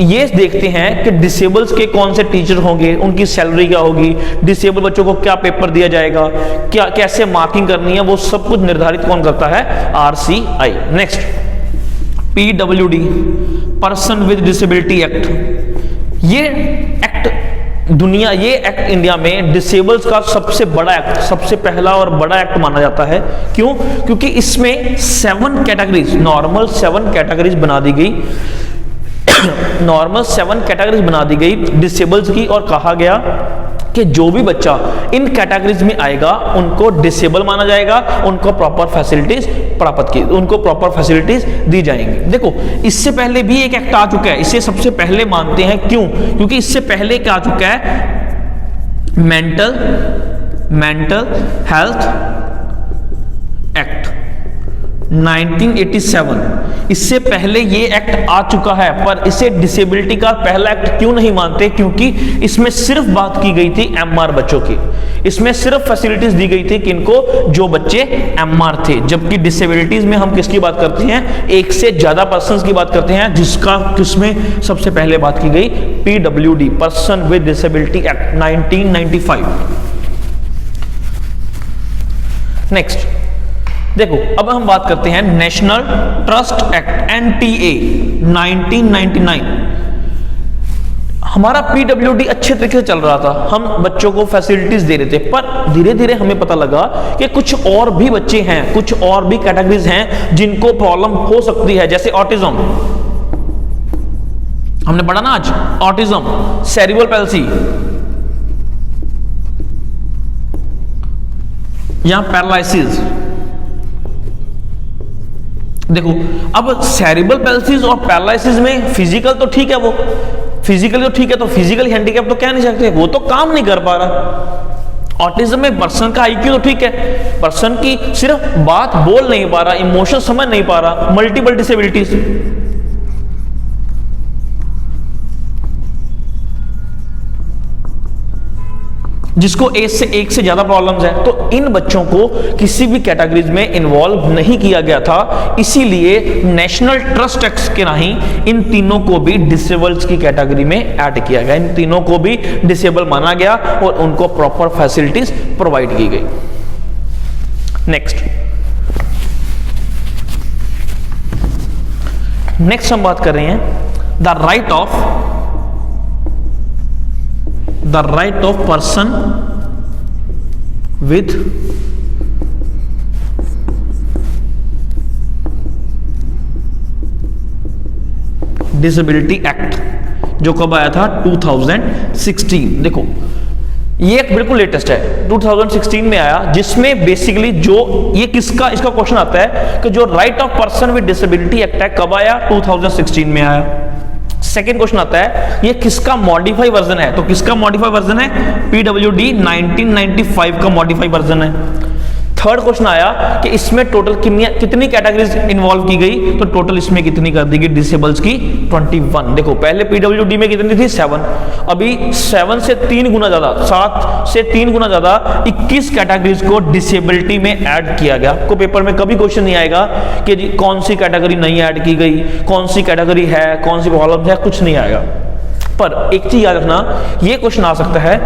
ये देखते हैं कि डिसेबल्स के कौन से टीचर होंगे, उनकी सैलरी क्या होगी, डिसेबल बच्चों को क्या पेपर दिया जाएगा, क्या कैसे मार्किंग करनी है, वो सब कुछ निर्धारित कौन करता है, RCI। Next, PWD, person with disability act. ये एक्ट इंडिया में डिसेबल्स का सबसे बड़ा एक्ट, सबसे पहला और बड़ा एक्ट माना जाता है। क्यों? क्योंकि इसमें 7 कैटेगरीज, नॉर्मल 7 कैटेगरीज बना दी गई, नॉर्मल 7 कैटेगरीज बना दी गई डिसेबल्स की, और कहा गया कि जो भी बच्चा इन कैटेगरीज में आएगा उनको डिसेबल माना जाएगा, उनको प्रॉपर फैसिलिटीज दी जाएंगी। देखो इससे पहले भी एक एक्ट आ चुका है, इसे सबसे पहले मानते हैं। क्यों? क्योंकि इससे पहले क्या आ चुका है, मेंटल मेंटल हेल्थ एक्ट 1987। इससे पहले ये एक्ट आ चुका है, पर इसे डिसेबिलिटी का पहला एक्ट क्यों नहीं मानते? क्योंकि इसमें सिर्फ बात की गई थी एमआर बच्चों की, इसमें सिर्फ फैसिलिटीज दी गई थी किनको? जो बच्चे एमआर थे। जबकि डिसेबिलिटीज में हम किसकी बात करते हैं? एक से ज्यादा पर्संस की बात करते हैं, जिसका किसमें सबसे पहले बात की गई? PWD, person with disability act 1995। Next देखो, अब हम बात करते हैं नेशनल ट्रस्ट एक्ट एनटीए 1999। हमारा पीडब्ल्यूडी अच्छे तरीके से चल रहा था, हम बच्चों को फैसिलिटीज दे रहे थे, पर धीरे धीरे हमें पता लगा कि कुछ और भी बच्चे हैं, कुछ और भी कैटेगरीज हैं जिनको प्रॉब्लम हो सकती है, जैसे ऑटिज्म। हमने पढ़ा ना आज, ऑटिज्म, सेरिब्रल पैल्सी या पैरालिसिस। देखो, अब सेरिब्रल पैल्सीज और पैरालिसिस में फिजिकल तो ठीक है, वो फिजिकल तो ठीक है, तो फिजिकल हैंडीकैप तो कह नहीं सकते, वो तो काम नहीं कर पा रहा। ऑटिज्म में पर्सन का आईक्यू तो ठीक है, पर्सन की सिर्फ बात बोल नहीं पा रहा, इमोशन समझ नहीं पा रहा, मल्टीपल डिसेबिलिटीज। जिसको एक से ज्यादा प्रॉब्लम्स है, तो इन बच्चों को किसी भी कैटेगरीज में इन्वॉल्व नहीं किया गया था। इसीलिए नेशनल ट्रस्ट एक्ट के राही इन तीनों को भी डिसेबल्स की कैटेगरी में ऐड किया गया, इन तीनों को भी डिसेबल माना गया और उनको प्रॉपर फैसिलिटीज प्रोवाइड की गई। नेक्स्ट हम बात कर रहे हैं the right of person with disability act, जो कब आया था? 2016। देखो, ये एक बिल्कुल लेटेस्ट है, 2016 में आया, जिसमें बेसिकली जो ये इसका क्वेश्चन आता है कि जो right of person with disability act है कब आया? 2016 में आया। सेकेंड क्वेश्चन आता है ये किसका मॉडिफाई वर्जन है? तो किसका मॉडिफाई वर्जन है? पीडब्ल्यूडी 1995 का मॉडिफाई वर्जन है। थर्ड क्वेश्चन आया कि इसमें टोटल कितनी कैटेगरीज इन्वॉल्व की गई? तो टोटल इसमें कितनी कर दी गई डिसेबल्स की? 21। देखो, पहले पीडब्ल्यूडी में कितनी थी? 7। अभी 7 से 3 गुना ज्यादा, 7 से 3 गुना ज्यादा 21 कैटेगरीज को डिसेबिलिटी में ऐड किया गया। आपको पेपर में कभी क्वेश्चन नहीं आएगा कि जी कौन सी कैटेगरी नहीं ऐड की गई, कौन सी कैटेगरी है, कौन सी प्रॉब्लम है, कुछ नहीं आएगा। पर एक चीज याद रखना, यह क्वेश्चन आ सकता है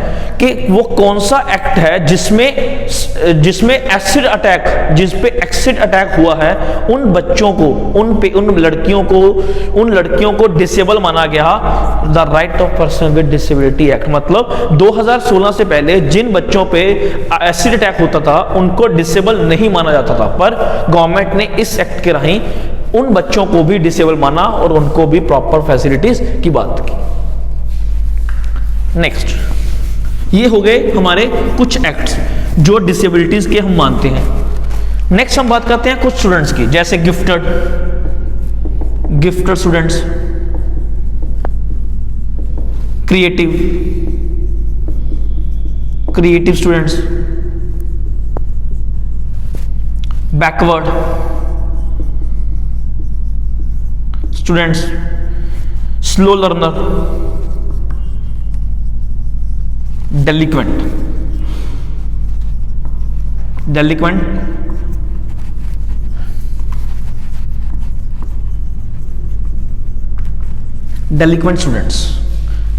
कि वो कौन सा एक्ट है जिसमें एसिड अटैक, जिस पे एसिड अटैक हुआ है, उन बच्चों को, उन लड़कियों को डिसेबल माना गया। The right of person with disability act, मतलब 2016 से पहले जिन बच्चों पे एसिड अटैक होता था उनको डिसेबल नहीं माना जाता था, पर गवर्नमेंट ने इस एक्ट के राही उन बच्चों को भी डिसेबल माना और उनको भी प्रॉपर फैसिलिटीज की बात की। नेक्स्ट, ये हो गए हमारे कुछ एक्ट्स जो डिसेबिलिटीज के हम मानते हैं। नेक्स्ट हम बात करते हैं कुछ स्टूडेंट्स की, जैसे gifted students, creative students, backward students, slow learner, delinquent students.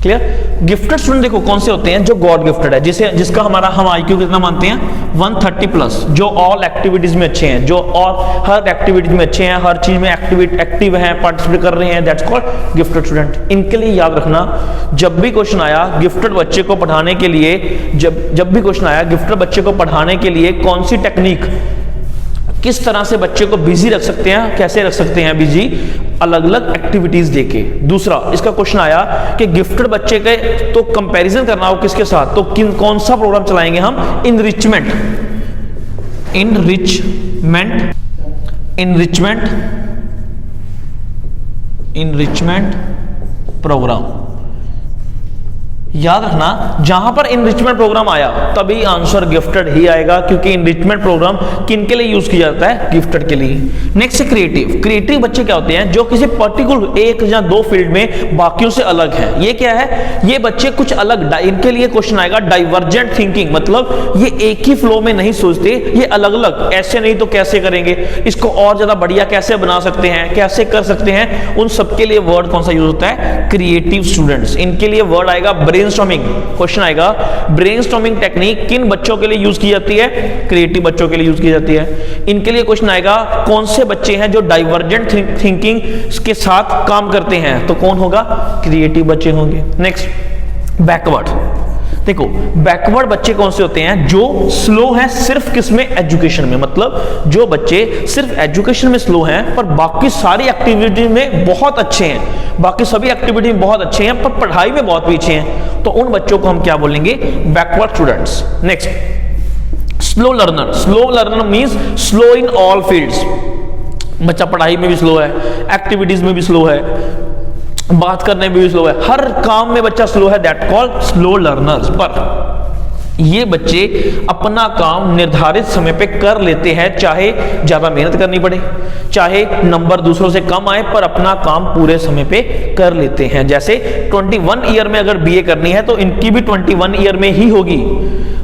Clear? Gifted student देखो कौन से होते हैं? जो गॉड गिफ्टेड है, जिसका हम आईक्यू कितना मानते हैं? 130 प्लस, जो ऑल एक्टिविटीज में अच्छे हैं, जो और हर एक्टिविटीज में अच्छे हैं, हर चीज में एक्टिव हैं, पार्टिसिपेट कर रहे हैं, दैट्स कॉल्ड गिफ्टेड स्टूडेंट। इनके लिए याद रखना, जब भी क्वेश्चन आया गिफ्टेड बच्चे को पढ़ाने के लिए, जब भी क्वेश्चन आया गिफ्टेड बच्चे को पढ़ाने के लिए कौन सी टेक्निक, किस तरह से बच्चे को बिजी रख सकते हैं, कैसे रख सकते हैं बिजी? अलग अलग एक्टिविटीज देके। दूसरा इसका क्वेश्चन आया कि गिफ्टेड बच्चे के तो कंपैरिजन करना हो किसके साथ, तो कौन सा प्रोग्राम चलाएंगे हम? Enrichment program. याद रखना, जहां पर इनरिचमेंट प्रोग्राम आया तभी आंसर गिफ्टेड ही आएगा, क्योंकि इनरिचमेंट प्रोग्राम किन के लिए यूज किया जाता है? गिफ्टेड के लिए। नेक्स्ट है क्रिएटिव। क्रिएटिव बच्चे क्या होते हैं? जो किसी पर्टिकुलर एक या दो फील्ड में बाकियों से अलग है। ये क्या है? ये बच्चे कुछ अलग, इनके लिए क्वेश्चन आएगा डाइवर्जेंट थिंकिंग, मतलब ये एक ही फ्लो में नहीं सोचते, ये अलग अलग, ऐसे नहीं तो कैसे करेंगे, इसको और ज्यादा बढ़िया कैसे बना सकते हैं, कैसे कर सकते हैं, उन सबके लिए वर्ड कौन सा यूज होता है? Creative students. इनके लिए वर्ड आएगा ब्रेनस्टॉर्मिंग। क्वेश्चन आएगा ब्रेनस्टॉर्मिंग टेक्निक किन बच्चों के लिए यूज की जाती है? क्रिएटिव बच्चों के लिए यूज की जाती है। इनके लिए क्वेश्चन आएगा कौन से बच्चे हैं जो डाइवर्जेंट थिंकिंग के साथ काम करते हैं? तो कौन होगा? क्रिएटिव बच्चे होंगे। Next backward. देखो बैकवर्ड बच्चे कौन से होते हैं? जो स्लो हैं सिर्फ किसमें? एजुकेशन में। मतलब जो बच्चे सिर्फ एजुकेशन में स्लो हैं पर बाकी सारी एक्टिविटी में बहुत अच्छे हैं, बाकी सभी एक्टिविटी में बहुत अच्छे हैं पर पढ़ाई में बहुत पीछे हैं, तो उन बच्चों को हम क्या बोलेंगे? Backward students. Next slow learner. Slow learner means slow in all fields. बच्चा पढ़ाई में भी स्लो है, एक्टिविटीज में भी स्लो है, बात करने में भी स्लो है, हर काम में बच्चा स्लो है, दैट कॉल्ड स्लो लर्नर्स। पर ये बच्चे अपना काम निर्धारित समय पे कर लेते हैं, चाहे ज्यादा मेहनत करनी पड़े, चाहे नंबर दूसरों से कम आए, पर अपना काम पूरे समय पे कर लेते हैं। जैसे 21 ईयर में अगर बीए करनी है तो इनकी भी 21 ईयर में ही होगी।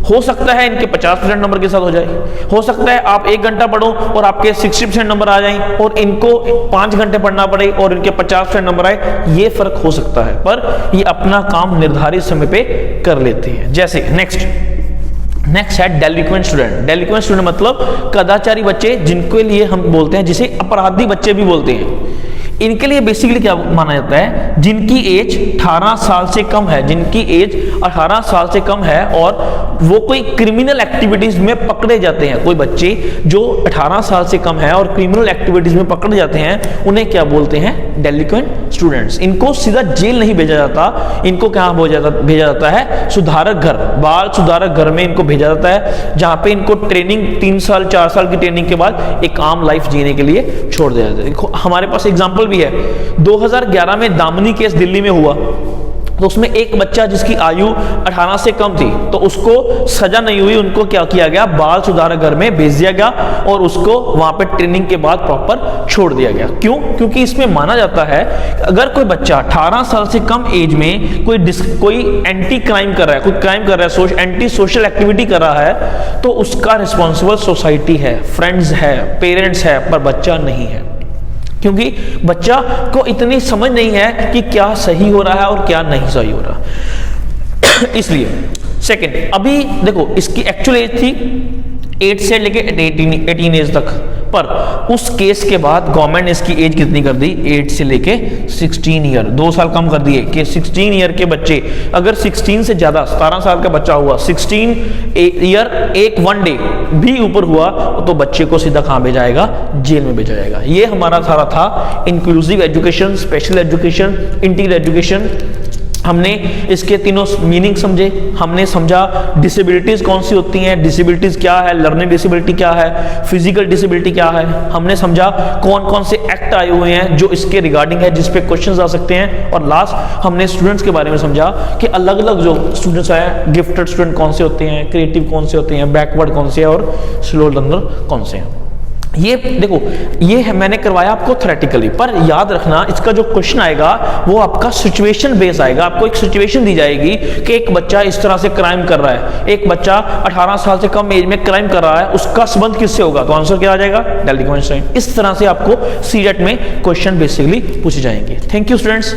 हो सकता है इनके 50% नंबर के साथ हो जाए, हो सकता है आप 1 घंटा पढ़ो और आपके 60% नंबर आ जाए और इनको 5 घंटे पढ़ना पड़े और इनके 50% नंबर आए, ये फर्क हो सकता है, पर ये अपना काम निर्धारित समय पे कर लेते हैं। जैसे नेक्स्ट है डेलिक्वेंट स्टूडेंट। डेलिक्वेंट स्टूडेंट मतलब कदाचारी बच्चे, जिनके लिए हम बोलते हैं, जिसे अपराधी बच्चे भी बोलते हैं। इनके लिए बेसिकली क्या माना जाता है? जिनकी एज 18 साल से कम है, जिनकी एज 18 साल से कम है और वो कोई क्रिमिनल एक्टिविटीज में पकड़े जाते हैं। कोई बच्चे जो 18 साल से कम है और क्रिमिनल एक्टिविटीज में पकड़े जाते हैं, उन्हें क्या बोलते हैं? Delinquent students. इनको सीधा जेल नहीं भेजा जाता, इनको क्या भेजा जाता है? सुधारक घर, बाल सुधारक घर में इनको भेजा जाता है, जहां पे इनको ट्रेनिंग 3 साल 4 साल की ट्रेनिंग के बाद एक आम लाइफ जीने के लिए छोड़ दिया जाता है। देखो हमारे पास एग्जाम्पल भी है। 2011 में दामिनी केस दिल्ली में हुआ, तो उसमें एक बच्चा जिसकी आयु 18 से कम थी, तो उसको सजा नहीं हुई, उनको क्या किया गया? बाल सुधारक घर में भेज दिया गया और उसको वहां पे ट्रेनिंग के बाद प्रॉपर छोड़ दिया गया। क्यों? क्योंकि इसमें माना जाता है अगर कोई बच्चा 18 साल से कम एज में कोई एंटी क्राइम कर रहा है, कोई क्राइम कर रहा है, एंटी सोशल एक्टिविटी कर रहा है, तो उसका रिस्पॉन्सिबल सोसाइटी है, फ्रेंड्स है, पेरेंट्स है, पर बच्चा नहीं है। क्योंकि बच्चा को इतनी समझ नहीं है कि क्या सही हो रहा है और क्या नहीं सही हो रहा। इसलिए सेकंड, अभी देखो इसकी एक्चुअल एज थी 8 से लेके 18 एज तक, पर उस केस के बाद गवर्नमेंट ने इसकी एज कितनी कर दी? 8 से लेके 16 ईयर, 2 साल कम कर दिए कि 16 ईयर के बच्चे, अगर 16 से ज्यादा 17 साल का बच्चा हुआ, 16 ईयर 1 डे भी ऊपर हुआ, तो बच्चे को सीधा कहां भेजा जाएगा? जेल में भेजा जाएगा। ये हमारा सारा था inclusive education, special education, integral education. हमने इसके तीनों मीनिंग समझे, हमने समझा डिसेबिलिटीज कौन सी होती हैं, डिसेबिलिटीज क्या है, लर्निंग डिसेबिलिटी क्या है, फिजिकल डिसेबिलिटी क्या है, हमने समझा कौन कौन से एक्ट आए हुए हैं जो इसके रिगार्डिंग है, जिस पे क्वेश्चंस आ सकते हैं, और लास्ट हमने स्टूडेंट्स के बारे में समझा कि अलग अलग जो स्टूडेंट्स हैं, गिफ्टेड स्टूडेंट कौन से होते हैं, क्रिएटिव कौन से होते हैं, बैकवर्ड कौन से हैं और स्लो लर्नर कौन से हैं। ये देखो, ये है मैंने करवाया आपको थ्योरेटिकली, पर याद रखना इसका जो क्वेश्चन आएगा वो आपका सिचुएशन बेस आएगा। आपको एक सिचुएशन दी जाएगी कि एक बच्चा इस तरह से क्राइम कर रहा है, एक बच्चा 18 साल से कम एज में क्राइम कर रहा है, उसका संबंध किससे होगा? तो आंसर क्या आ जाएगा? Delinquent student. इस तरह से आपको सीटेट में क्वेश्चन बेसिकली पूछे जाएंगे। Thank you students.